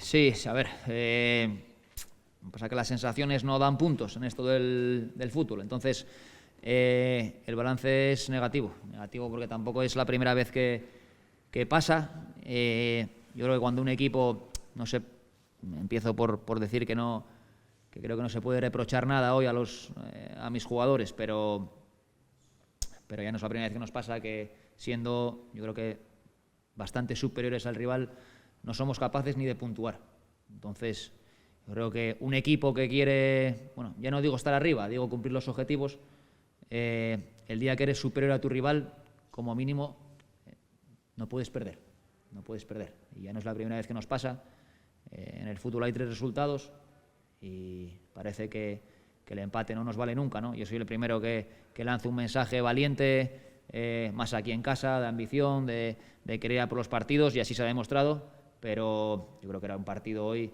Sí, a ver, pasa que las sensaciones no dan puntos en esto del fútbol, entonces el balance es negativo porque tampoco es la primera vez que pasa. Yo creo que cuando un equipo, no sé, empiezo por decir que creo que no se puede reprochar nada hoy a mis jugadores, pero ya no es la primera vez que nos pasa que siendo, yo creo que bastante superiores al rival, no somos capaces ni de puntuar. Entonces, yo creo que un equipo que quiere, bueno, ya no digo estar arriba, digo cumplir los objetivos, el día que eres superior a tu rival, como mínimo, no puedes perder. Y ya no es la primera vez que nos pasa. En el fútbol hay 3 resultados y parece que el empate no nos vale nunca, ¿no? Yo soy el primero que lanzo un mensaje valiente, más aquí en casa, de ambición, de querer ir a por los partidos, y así se ha demostrado, pero yo creo que era un partido hoy,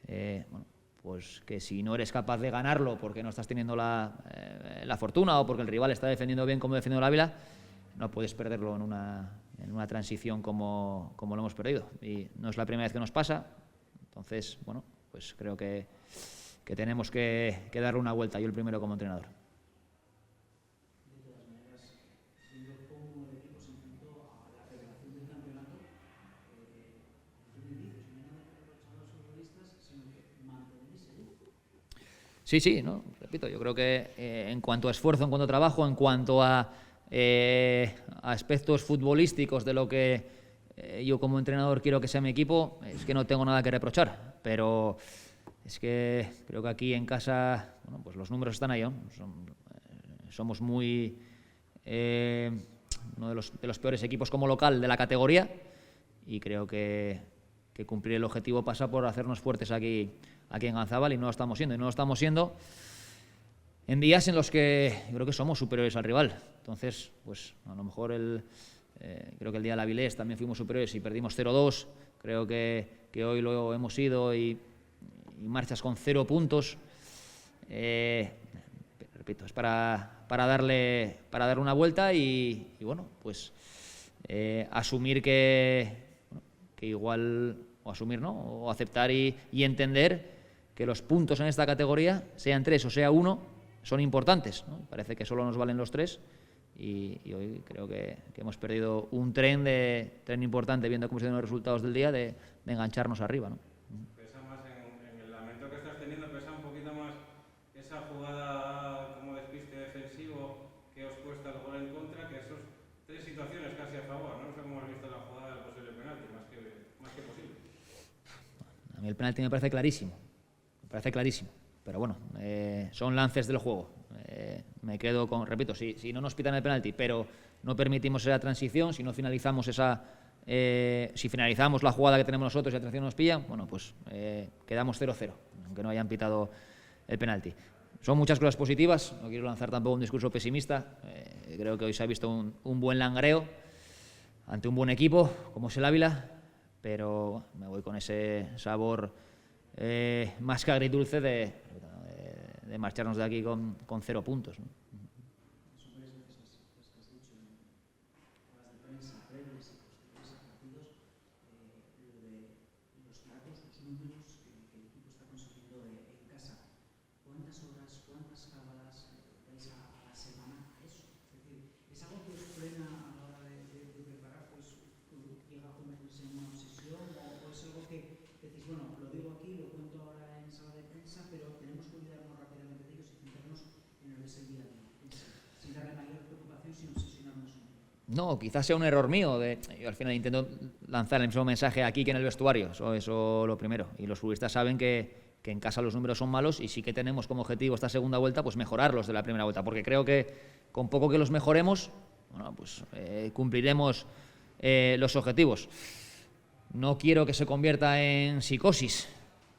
bueno, pues que si no eres capaz de ganarlo porque no estás teniendo la fortuna o porque el rival está defendiendo bien como defendió el Ávila, no puedes perderlo en una transición como lo hemos perdido. Y no es la primera vez que nos pasa, entonces, bueno, pues creo que tenemos que darle una vuelta, yo el primero como entrenador. Sí, ¿no? Repito, yo creo que en cuanto a esfuerzo, en cuanto a trabajo, en cuanto a aspectos futbolísticos de lo que yo como entrenador quiero que sea mi equipo, es que no tengo nada que reprochar, pero es que creo que aquí en casa, bueno, pues los números están ahí, ¿no? Somos muy uno de los peores equipos como local de la categoría, y creo que cumplir el objetivo pasa por hacernos fuertes aquí en Ganzábal, y no lo estamos siendo. Y no lo estamos siendo en días en los que yo creo que somos superiores al rival. Entonces, pues a lo mejor creo que el día de la Avilés también fuimos superiores y perdimos 0-2. Creo que hoy lo hemos ido y marchas con 0 puntos. Repito, es para darle una vuelta y bueno, pues asumir que igual, o asumir, ¿no? O aceptar y entender que los puntos en esta categoría, sean 3 o sea 1, son importantes, ¿no? Parece que solo nos valen los 3 y hoy creo que hemos perdido un tren importante, viendo cómo se dan los resultados del día, de engancharnos arriba, ¿no? Pesa más en el lamento que estás teniendo, pesa un poquito más esa jugada como despiste defensivo que os cuesta el gol en contra, que esos 3 situaciones casi a favor, ¿no? No sé cómo has visto la jugada del posible penalti, más que posible. A mí el penalti me parece clarísimo, pero bueno, son lances del juego. Me quedo con, repito, si no nos pitan el penalti, pero no permitimos esa transición, si no finalizamos si finalizamos la jugada que tenemos nosotros y la transición nos pilla, bueno, pues quedamos 0-0, aunque no hayan pitado el penalti. Son muchas cosas positivas, no quiero lanzar tampoco un discurso pesimista. Creo que hoy se ha visto un buen langreo ante un buen equipo como es el Ávila, pero me voy con ese sabor más que agridulce de marcharnos de aquí con 0 puntos, ¿no? No, quizás sea un error mío. Yo al final intento lanzar el mismo mensaje aquí que en el vestuario. Eso lo primero. Y los futbolistas saben que en casa los números son malos, y sí que tenemos como objetivo esta segunda vuelta pues mejorarlos de la primera vuelta, porque creo que con poco que los mejoremos, bueno, pues cumpliremos los objetivos. No quiero que se convierta en psicosis,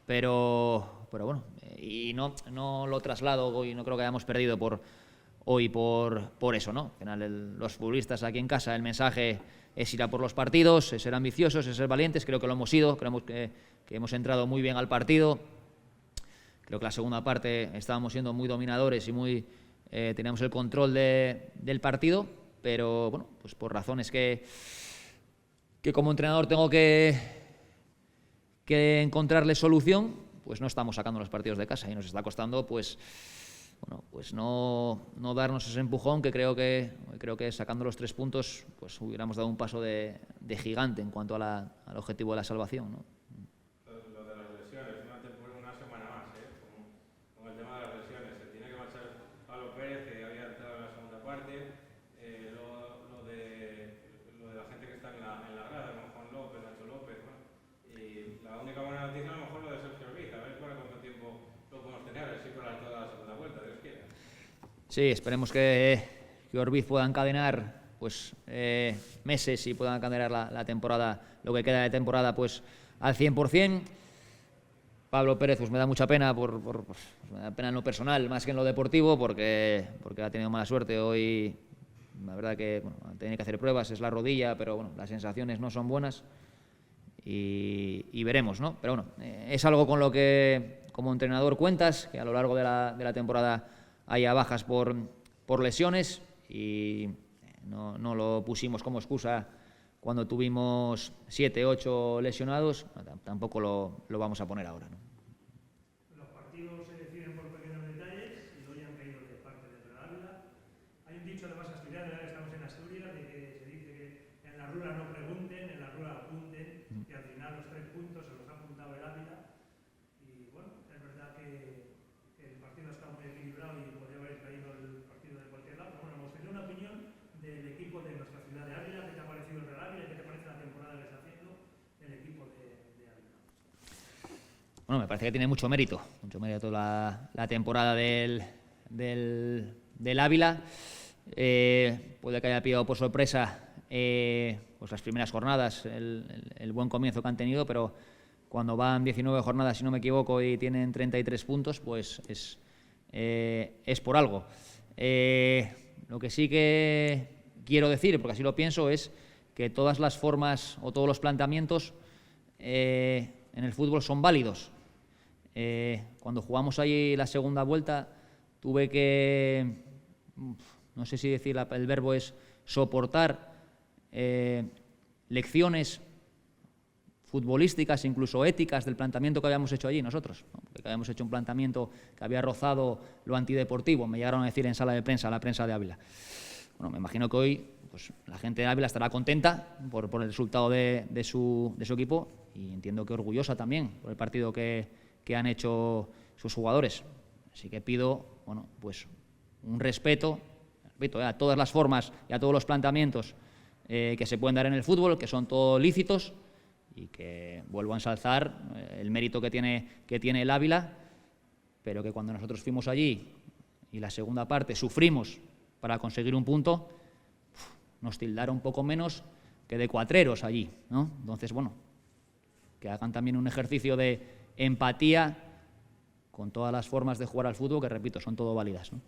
pero bueno, y no lo traslado hoy, no creo que hayamos perdido por eso, ¿no? Al final, los futbolistas aquí en casa, el mensaje es ir a por los partidos, es ser ambiciosos, es ser valientes. Creo que lo hemos ido, creemos que hemos entrado muy bien al partido. Creo que la segunda parte estábamos siendo muy dominadores y teníamos el control del partido, pero bueno, pues por razones que como entrenador tengo que que encontrarle solución, pues no estamos sacando los partidos de casa y nos está costando pues no darnos ese empujón que creo que sacando los 3 puntos pues hubiéramos dado un paso de gigante en cuanto al objetivo de la salvación, ¿no? Lo de las lesiones, una semana más, con el tema de las lesiones. Se tiene que marchar Pablo Pérez, que había entrado en la segunda parte. Lo de la gente que está en la grada, como Juan López, Nacho López, ¿no? Y la única buena noticia a lo mejor lo de Sergio Orbiz, a ver para cuánto tiempo lo podemos tener, a ver si para toda la segunda vuelta, Dios quiera. Sí, esperemos que Orbiz pueda encadenar pues meses y pueda encadenar la temporada, lo que queda de temporada, pues al 100%. Pablo Pérez pues me da mucha pena, me da pena en lo personal más que en lo deportivo, porque ha tenido mala suerte hoy. La verdad que tiene que hacer pruebas, es la rodilla, pero bueno, las sensaciones no son buenas y veremos, ¿no? Pero bueno, es algo con lo que como entrenador cuentas, que a lo largo de la temporada haya bajas por lesiones, y no lo pusimos como excusa cuando tuvimos 7, 8 lesionados, tampoco lo vamos a poner ahora, ¿no? Los partidos se deciden por pequeños detalles y hoy han caído de parte de Real Ávila. Hay un dicho además asturiano, ya que estamos en Asturias, de que se dice que en la rula no pregunten, en la rula apunten, y al final los 3 puntos se los ha apuntado el Ávila. Y bueno, es verdad que el partido ha estado muy equilibrado y podría haber caído el partido de cualquier lado. Pero bueno, me gustaría una opinión del equipo de nuestra ciudad de Ávila. ¿Qué te ha parecido el Real Ávila y qué te parece la temporada que está haciendo el equipo de Ávila? Bueno, me parece que tiene mucho mérito la temporada del Ávila. Puede que haya pillado por sorpresa pues las primeras jornadas, el buen comienzo que han tenido, pero cuando van 19 jornadas, si no me equivoco, y tienen 33 puntos, pues es por algo. Lo que sí que quiero decir, porque así lo pienso, es que todas las formas o todos los planteamientos en el fútbol son válidos. Cuando jugamos ahí la segunda vuelta, tuve que, no sé si decir el verbo es soportar lecciones futbolísticas, incluso éticas, del planteamiento que habíamos hecho allí nosotros, ¿no? Porque habíamos hecho un planteamiento que había rozado lo antideportivo, me llegaron a decir en sala de prensa, la prensa de Ávila. Bueno, me imagino que hoy pues, la gente de Ávila estará contenta por el resultado de su equipo, y entiendo que orgullosa también por el partido que han hecho sus jugadores. Así que pido, bueno, pues un respeto, a todas las formas y a todos los planteamientos que se pueden dar en el fútbol, que son todos lícitos, y que vuelvo a ensalzar el mérito que tiene el Ávila, pero que cuando nosotros fuimos allí y la segunda parte sufrimos para conseguir un punto, nos tildaron un poco menos que de cuatreros allí, ¿no? Entonces, bueno, que hagan también un ejercicio de empatía con todas las formas de jugar al fútbol, que repito, son todo válidas, ¿no?